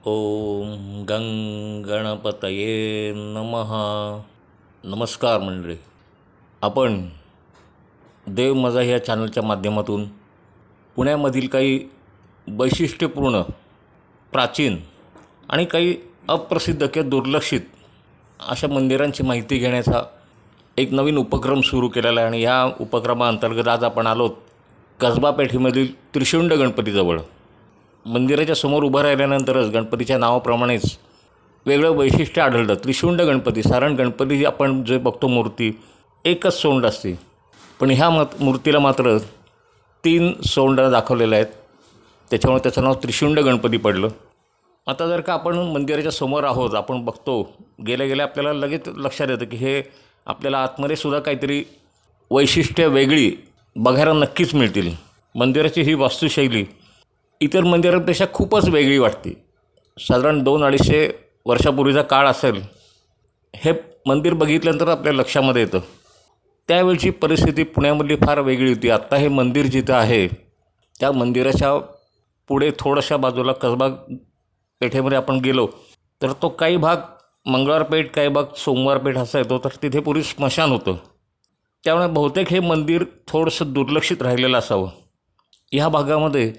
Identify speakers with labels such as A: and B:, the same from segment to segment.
A: ओम गं गणपतये नमः. नमस्कार मंडळी. आपण देव मजा ह्या चॅनलच्या माध्यमातून पुण्यामधील काही वैशिष्ट्यपूर्ण, प्राचीन आणि काही अप्रसिद्ध किंवा दुर्लक्षित अशा मंदिरांची माहिती घेण्याचा एक नवीन उपक्रम सुरू केलेला आहे. आणि ह्या उपक्रमाअंतर्गत आज आपण आलोत कसबा पेठेमधील त्रिशुंड गणपतीजवळ. मंदिराच्या समोर उभं राहिल्यानंतरच गणपतीच्या नावाप्रमाणेच वेगळं वैशिष्ट्य आढळतं. त्रिशुंड गणपती, साधारण गणपती आपण जे बघतो मूर्ती एकच सोंड असते, पण ह्या मूर्तीला मात्र 3 सोंड दाखवलेल्या आहेत, त्याच्यामुळे त्याचं नाव त्रिशुंड गणपती पडलं. आता जर का आपण मंदिराच्या समोर आहोत, आपण बघतो, गेल्या गेल्या आपल्याला लगेच लक्षात येतं की हे आपल्याला आतमध्ये सुद्धा काहीतरी वैशिष्ट्य वेगळी बघायला नक्कीच मिळतील. मंदिराची ही वास्तुशैली इतर मंदिरांपेक्षा खूपच वेगळी वाटते. साधारण 200-250 वर्षापूर्वीचा काळ असेल हे मंदिर बघितल्यानंतर आपल्या लक्षामध्ये येतं. त्यावेळची परिस्थिती पुण्यामधली फार वेगळी होती. आत्ता हे मंदिर जिथं आहे त्या मंदिराच्या पुढे थोड्याशा बाजूला कसबा पेठेमध्ये आपण गेलो तर तो काही भाग मंगळवार पेठ, काही भाग सोमवार पेठ असा येतो, तर तिथे पूर्वी स्मशान होतं. त्यामुळे बहुतेक हे मंदिर थोडंसं दुर्लक्षित राहिलेलं असावं. ह्या भागामध्ये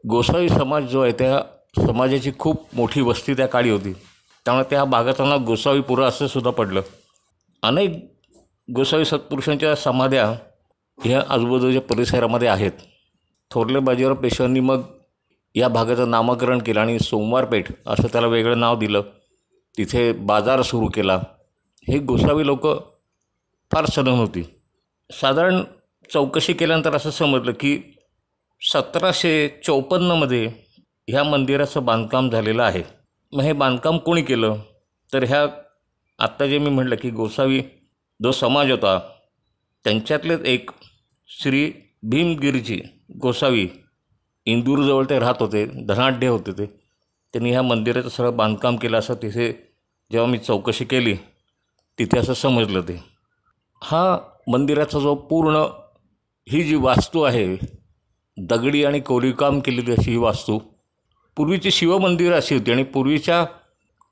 A: गोसावी समाज जो आहे त्या समाजाची खूप मोठी वस्ती त्या काळी होती, त्यामुळे त्या भागाचं नाव गोसावीपुरा असं सुद्धा पडलं. अनेक गोसावी सत्पुरुषांच्या समाध्या ह्या आजूबाजूच्या परिसरामध्ये आहेत. थोरले बाजीराव पेशव्यांनी मग या भागाचं नामकरण केलं आणि सोमवार पेठ असं त्याला वेगळं नाव दिलं. तिथे बाजार सुरू केला. हे गोसावी लोक फार सधन होती. साधारण चौकशी केल्यानंतर असं समजलं की 1754मध्ये ह्या मंदिराचं बांधकाम झालेलं आहे. मग हे बांधकाम कोणी केलं तर ह्या आत्ता जे मी म्हटलं की गोसावी जो समाज होता त्यांच्यातलेच एक श्री भीमगिरीजी गोसावी, इंदूरजवळ ते राहत होते, धनाढ्य होते ते. त्यांनी ह्या मंदिराचं सगळं बांधकाम केलं असं तिथे जेव्हा मी चौकशी केली तिथे असं समजलं. ते हा मंदिराचा जो पूर्ण ही जी वास्तू आहे, दगडी आणि कोरीवकाम केलेली अशी ही वास्तू, पूर्वीची शिवमंदिरं अशी होती. आणि पूर्वीच्या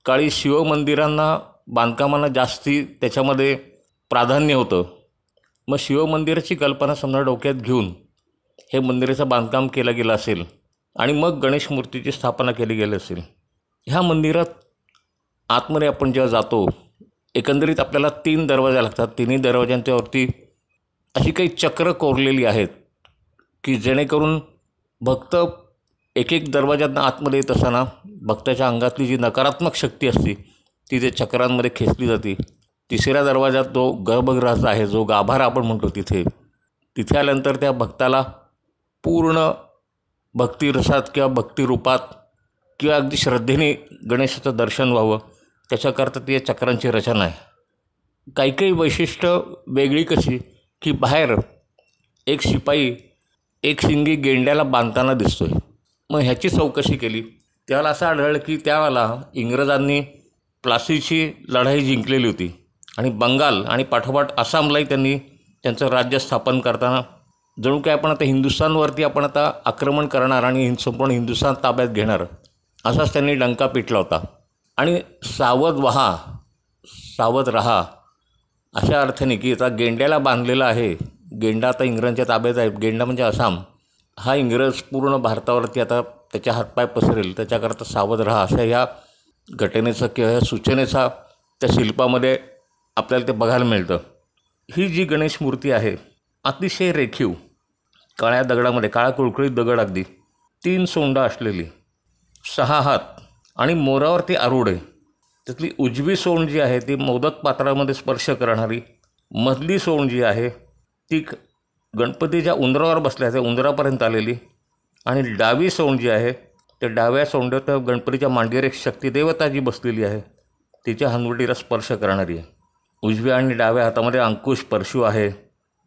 A: काळी शिवमंदिरांना बांधकामांना जास्ती त्याच्यामध्ये प्राधान्य होतं. मग शिवमंदिराची कल्पना समजा डोक्यात घेऊन हे मंदिराचं बांधकाम केलं गेलं असेल आणि मग गणेश मूर्तीची स्थापना केली गेली असेल. ह्या मंदिरात आतमध्ये आपण जेव्हा जातो, एकंदरीत आपल्याला 3 दरवाजे लागतात. तिन्ही दरवाजांच्यावरती अशी काही चक्र कोरलेली आहेत की जेणेकरून भक्त एक एक दरवाजातनं आतमध्ये येत असताना भक्ताच्या अंगातली जी नकारात्मक शक्ती असते ती ते चक्रांमध्ये खेचली जाते. तिसऱ्या दरवाजात तो गर्भगृहाचा आहे, जो गाभारा आपण म्हणतो, तिथे आल्यानंतर त्या भक्ताला पूर्ण भक्तिरसात किंवा भक्तिरूपात किंवा अगदी श्रद्धेने गणेशाचं दर्शन व्हावं, त्याच्याकरता ती या चक्रांची रचना आहे. काही काही वैशिष्ट्य वेगळी कशी की बाहेर एक शिपाई एक शिंगी गेंड्याला बांधताना दिसतोय. मग ह्याची चौकशी केली, त्याला असं आढळलं की त्यावेळेला इंग्रजांनी प्लासीची लढाई जिंकलेली होती आणि बंगाल आणि पाठोपाठ आसामलाही त्यांनी त्यांचं राज्य स्थापन करताना जणू काय आपण आता हिंदुस्थानवरती आपण आता आक्रमण करणार आणि संपूर्ण हिंदुस्थान ताब्यात घेणार असाच त्यांनी डंका पिटला होता. आणि सावध व्हा, सावध रहा अशा अर्थाने की आता गेंड्याला बांधलेला आहे, गेंडा आता इंग्रजांच्या ताब्यात आहे, गेंडा म्हणजे आसाम, हा इंग्रज पूर्ण भारतावरती आता त्याच्या हातपाय पसरेल, त्याच्याकरता सावध राहा, अशा ह्या घटनेचा किंवा ह्या सूचनेचा त्या शिल्पामध्ये आपल्याला ते बघायला मिळतं. ही जी गणेश मूर्ती आहे अतिशय रेखीव काळ्या दगडामध्ये, काळा कुळकुळीत दगड, अगदी 3 सोंडा असलेली, 6 हात आणि मोरावरती आरूढ आहे. त्यातली उजवी सोंड जी आहे ती मोदक पात्रामध्ये स्पर्श करणारी, मधली सोंड जी आहे ती गणपतीच्या उंदरावर बसल्या त्या उंदरापर्यंत आलेली, आणि डावी सोंड जी आहे त्या डाव्या सोंडात गणपतीच्या मांडीवर एक शक्तिदेवता जी बसलेली आहे तिच्या हनुवटीला स्पर्श करणारी आहे. उजव्या आणि डाव्या हातामध्ये अंकुश परशू आहे.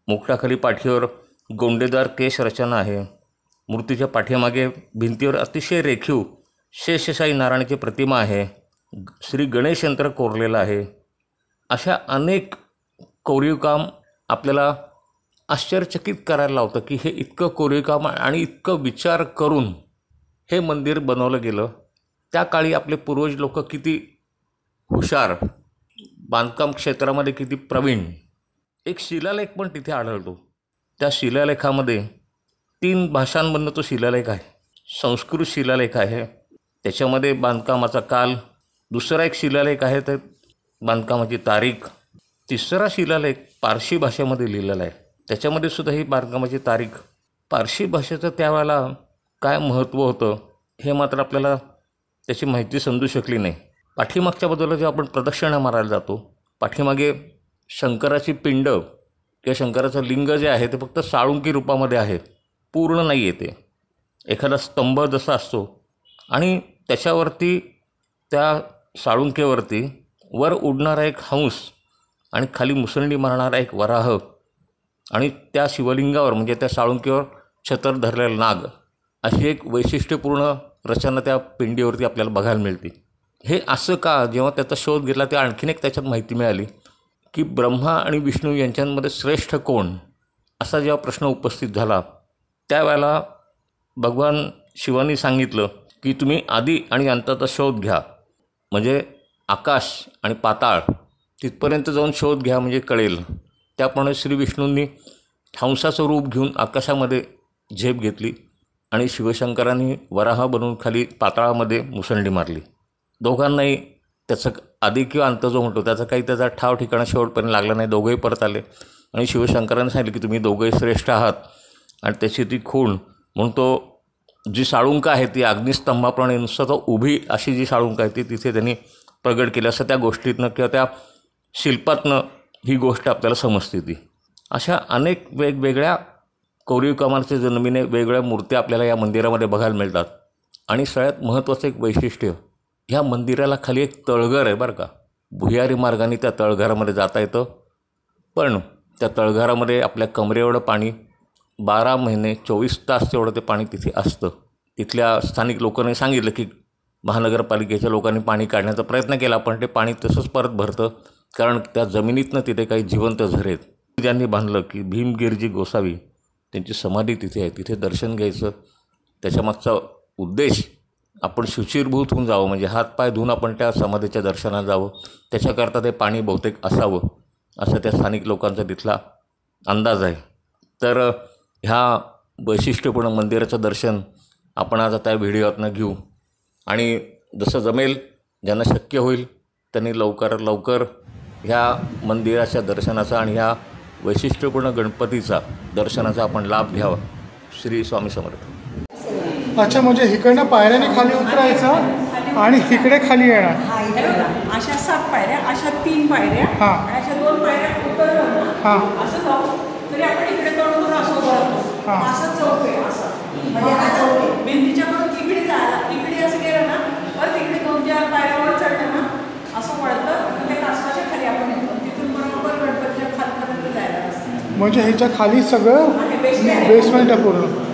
A: मुकुटाखाली पाठीवर गोंडेदार केश रचना आहे. मूर्तीच्या पाठीमागे भिंतीवर अतिशय रेखीव शेषशाही नारायणाची प्रतिमा आहे. श्री गणेश यंत्र कोरलेलं आहे. अशा अनेक कोरीवकाम आपल्याला आश्चर्यचकित करायला लावतं की हे इतकं कोरीवकाम आणि इतकं विचार करून हे मंदिर बनवलं गेलं. त्या काळी आपले पूर्वज लोक किती हुशार, बांधकाम क्षेत्रामध्ये किती प्रवीण. एक शिलालेख पण तिथे आढळतो. त्या शिलालेखामध्ये 3 भाषांमधनं तो शिलालेख आहे. संस्कृत शिलालेख आहे, त्याच्यामध्ये बांधकामाचा काल. दुसरा एक शिलालेख आहे तर बांधकामाची तारीख. तिसरा शिलालेख पारशी भाषेमध्ये लिहिलेला आहे, त्याच्यामध्ये सुद्धा ही बांधकामाची तारीख. पारशी भाषेचं त्यावेळेला काय महत्त्व होतं हे मात्र आपल्याला त्याची माहिती समजू शकली नाही. पाठीमागच्या बाजूला जेव्हा आपण प्रदक्षिणा मारायला जातो, पाठीमागे शंकराची पिंड किंवा शंकराचं लिंग जे आहे ते फक्त साळुंकी रूपामध्ये आहे, पूर्ण नाही आहे ते. एखादा स्तंभ जसा असतो आणि त्याच्यावरती, त्या साळुंकेवरती वर उडणारा एक हंस आणि खाली मुसंडी मारणारा एक वराह आणि त्या शिवलिंगावर म्हणजे त्या साळुंकेवर छतर धरलेला नाग, अशी एक वैशिष्ट्यपूर्ण रचना त्या पिंडीवरती आपल्याला बघायला मिळते. हे असं का? जेव्हा त्याचा शोध घेतला तेव्हा आणखीन एक त्याच्यात माहिती मिळाली की ब्रह्मा आणि विष्णू यांच्यामध्ये श्रेष्ठ कोण, असा जेव्हा प्रश्न उपस्थित झाला त्यावेळेला भगवान शिवानी सांगितलं की तुम्ही आदी आणि अंताचा शोध घ्या, म्हणजे आकाश आणि पाताळ तिथपर्यंत जाऊन शोध घ्या म्हणजे कळेल. त्याप्रमाणे श्री विष्णूंनी हंसाचं रूप घेऊन आकाशामध्ये झेप घेतली आणि शिवशंकरांनी वराह बनवून खाली पाताळामध्ये मुसंडी मारली. दोघांनाही त्याचं आदी किंवा अंत जो म्हणतो त्याचा काही त्याचा ठाव ठिकाणा शेवटपर्यंत लागला नाही. दोघंही परत आले आणि शिवशंकरांनी सांगितलं की तुम्ही दोघंही श्रेष्ठ आहात. आणि त्याची ती खूण म्हणून तो जी साळुंक आहे ती अग्निस्तंभाप्रमाणे नुसतं तो उभी अशी जी साळुंक आहे ती तिथे त्यांनी प्रगट केली, असं त्या गोष्टीतनं किंवा त्या शिल्पातनं ही गोष्ट आपल्याला समजते. ती अशा अनेक वेगवेगळ्या कोरीव कामाच्या जन्मीने वेगवेगळ्या मूर्त्या आपल्याला या मंदिरामध्ये बघायला मिळतात. आणि सगळ्यात महत्त्वाचं एक वैशिष्ट्य, ह्या मंदिराला खाली एक तळघर आहे बरं का. भुयारी मार्गाने त्या तळघरामध्ये जाता येतं, पण त्या तळघरामध्ये आपल्या कमरेएवढं पाणी 12 महिने 24 तास तेवढं ते पाणी तिथे असतं. तिथल्या स्थानिक लोकांनी सांगितलं की महानगरपालिकेच्या लोकांनी पाणी काढण्याचा प्रयत्न केला, पण ते पाणी तसंच परत भरतं, कारण त्या जमिनीतनं तिथे काही जिवंत झरे आहेत. ज्यांनी बांधलं की भीमगिरजी गोसावी त्यांची समाधी तिथे आहे, तिथे दर्शन घ्यायचं. त्याच्यामागचा उद्देश आपण शुचिरभूत होऊन जावं, म्हणजे हातपाय धुवून आपण त्या समाधीच्या दर्शनाला जावं, त्याच्याकरता ते पाणी बहुतेक असावं असं त्या स्थानिक लोकांचा तिथला अंदाज आहे. तर ह्या वैशिष्ट्यपूर्ण मंदिराचं दर्शन आपण आज आता व्हिडिओतनं घेऊ आणि जसं जमेल ज्यांना शक्य होईल त्यांनी लवकरात लवकर ह्या मंदिराच्या दर्शनाचा आणि ह्या वैशिष्ट्यपूर्ण गणपतीचा दर्शनाचा आपण लाभ घ्यावा. श्री स्वामी समर्थ.
B: अच्छा, म्हणजे इकडनं पायऱ्याने खाली उतरायचं आणि इकडे खाली येणार.
C: अशा 7 पायऱ्या, अशा 3 पायऱ्या, अशा 2 पायऱ्या उतरलो असं जाऊ तरी आपण इकडे तोडून असं वळतो, असं चौक आहे. असं म्हणजे हा चौक आहे. भिंतीच्याकडून तिकडे जायला, तिकडे असं गेलं ना परत तिकडे 2-4 पायऱ्यावर चढलं ना असं वळतं, त्या कासवाच्या खाली आपण येतो. तिथून बरोबर गणपतीच्या खालपर्यंत जायला असतं.
B: म्हणजे ह्याच्या खाली सगळं बेसमेंट आहे पूर्ण.